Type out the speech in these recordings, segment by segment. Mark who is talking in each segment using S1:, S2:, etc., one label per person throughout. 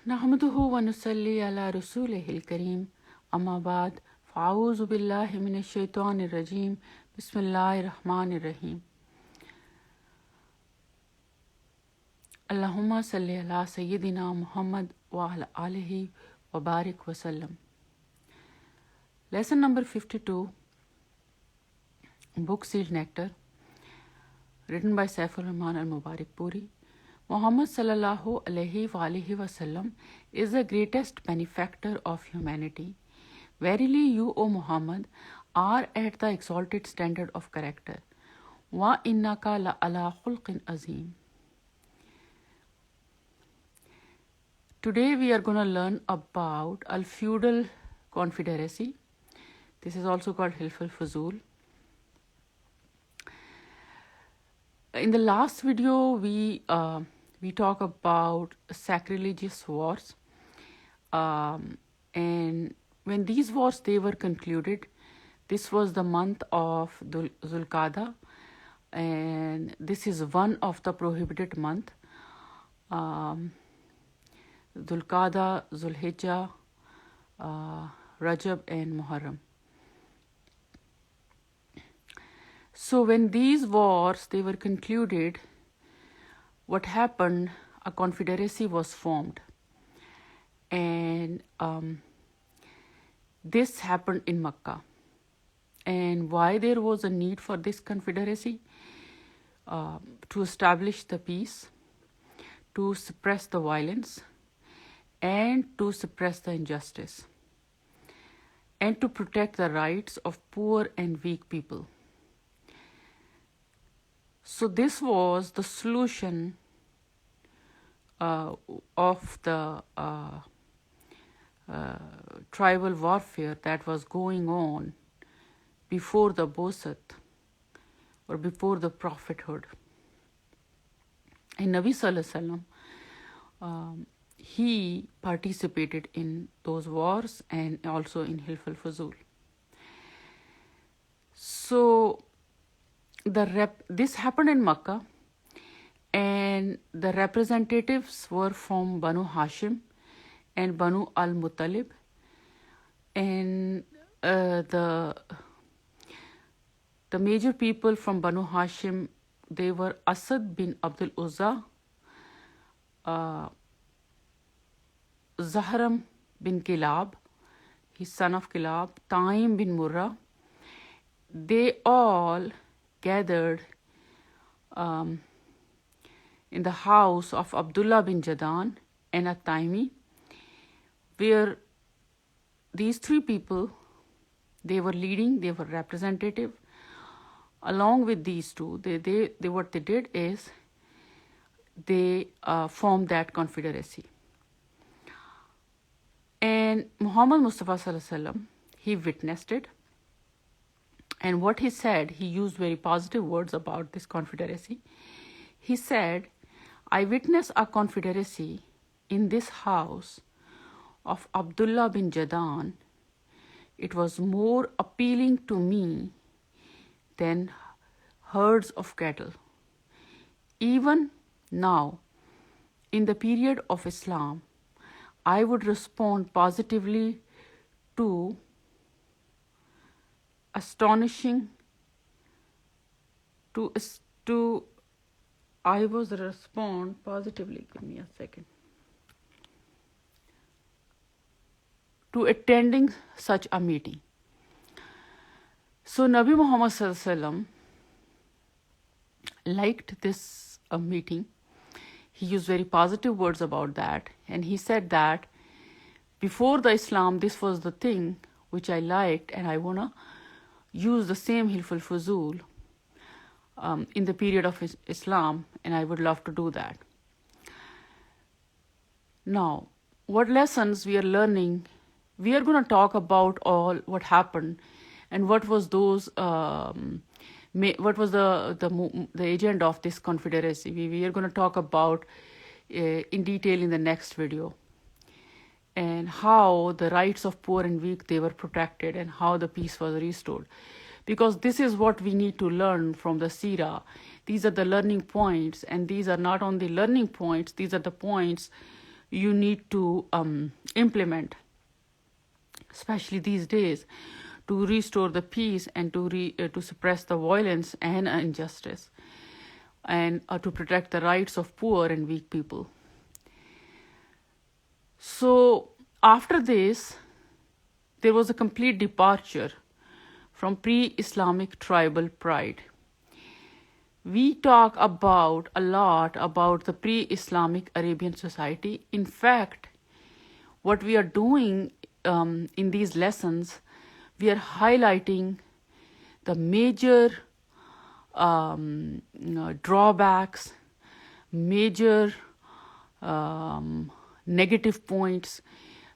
S1: नहमदुहु व नुसल्ली अला रसूलिहिल करीम अम्मा बाद फ़अऊज़ु बिल्लाहि मिनश शैतानिर रजीम बिस्मिल्लाहिर रहमानिर रहीम अल्लाहुम्मा सल्ली अला सय्यिदिना मुहम्मद व अला आलिहि व बारिक वसल्लम. Lesson number 52, book sealed Nectar, written by Saifur Rahman al-Mubarak Puri. Muhammad sallallahu alaihi wasallam is the greatest benefactor of humanity. Verily you, O Muhammad, are at the exalted standard of character. Wa innaka la ala khulqin azim. Today we are going to learn about Al-Feudal Confederacy. This is also called Hilf al-Fuzul. In the last video, we talk about sacrilegious wars, and when these wars they were concluded, this was the month of Zulqa'dah, and this is one of the prohibited month. Zulqa'dah, Zulhijjah, Rajab, and Muharram. So when these wars they were concluded, what happened? A confederacy was formed, and this happened in Makkah. And why there was a need for this confederacy? To establish the peace, to suppress the violence, and to suppress the injustice, and to protect the rights of poor and weak people. So this was the solution of the tribal warfare that was going on before the Bosat or before the prophethood. And Nabi Sallallahu Alaihi Wasallam, he participated in those wars and also in Hilf al-Fuzul. So this happened in Makkah, and the representatives were from Banu Hashim and Banu al-Muttalib, and the major people from Banu Hashim, they were Asad bin Abdul Uzza, Zahram bin Kilab, his son of Kilab, Taim bin Murrah. They all gathered in the house of Abdullah bin Jadan and At-Taimi, where these three people, they were leading, they were representative. Along with these two, they what they did is they formed that confederacy. And Muhammad Mustafa Sallallahu Alaihi Wasallam, he witnessed it. And what he said, he used very positive words about this confederacy. He said, I witnessed a confederacy in this house of Abdullah bin Jadan. It was more appealing to me than herds of cattle. Even now, in the period of Islam, I would respond positively to I was respond positively, give me a second, to attending such a meeting. So Nabi Muhammad Sallallahu Alaihi Wasallam liked this meeting. He used very positive words about that, and he said that before the Islam, this was the thing which I liked, and I wanna use the same Hilf al-Fuzul in the period of Islam, and I would love to do that. Now, what lessons we are learning? We are going to talk about all what happened and what was those what was the agenda of this confederacy. We are going to talk about in detail in the next video, and how the rights of poor and weak, they were protected, and how the peace was restored. Because this is what we need to learn from the Seerah. These are the learning points, and these are not only learning points, these are the points you need to implement, especially these days, to restore the peace and to suppress the violence and injustice, and to protect the rights of poor and weak people. So after this, there was a complete departure from pre-Islamic tribal pride. We talk a lot about the pre-Islamic Arabian society. In fact, what we are doing in these lessons, we are highlighting the major drawbacks, major negative points,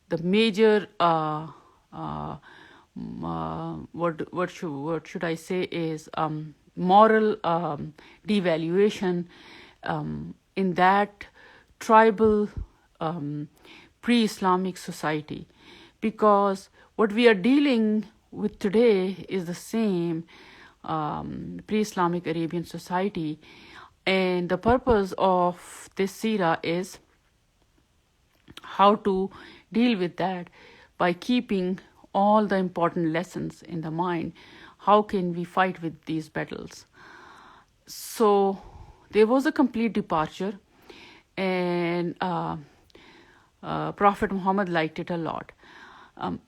S1: the major what should I say is moral devaluation in that tribal pre-Islamic society, because what we are dealing with today is the same pre-Islamic Arabian society, and the purpose of this seerah is how to deal with that by keeping all the important lessons in the mind. How can we fight with these battles? So there was a complete departure, and Prophet Muhammad liked it a lot.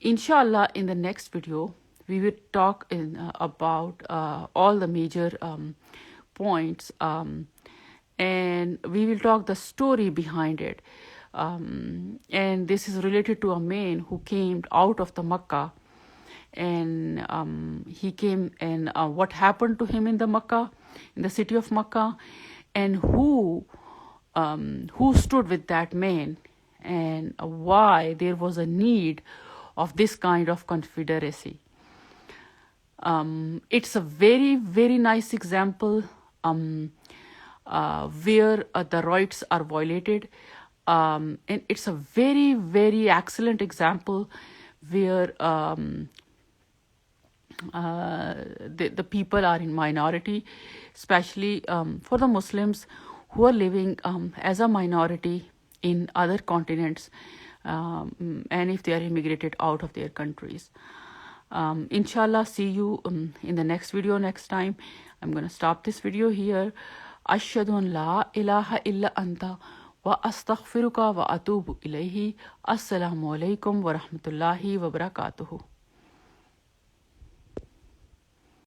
S1: Inshallah, in the next video, we will talk about all the major points, and we will talk the story behind it. And this is related to a man who came out of the Makkah, and he came, and what happened to him in the city of Makkah, and who stood with that man, and why there was a need of this kind of confederacy. It's a very, very nice example where the rights are violated. And it's a very, very excellent example where the people are in minority, especially for the Muslims who are living as a minority in other continents, and if they are immigrated out of their countries. Inshallah, see you in the next video next time. I'm going to stop this video here. Ashhadu an la ilaha illa anta wa astaghfiruka wa atubu ilayhi. Assalamu alaikum wa rahmatullahi wa barakatuhu.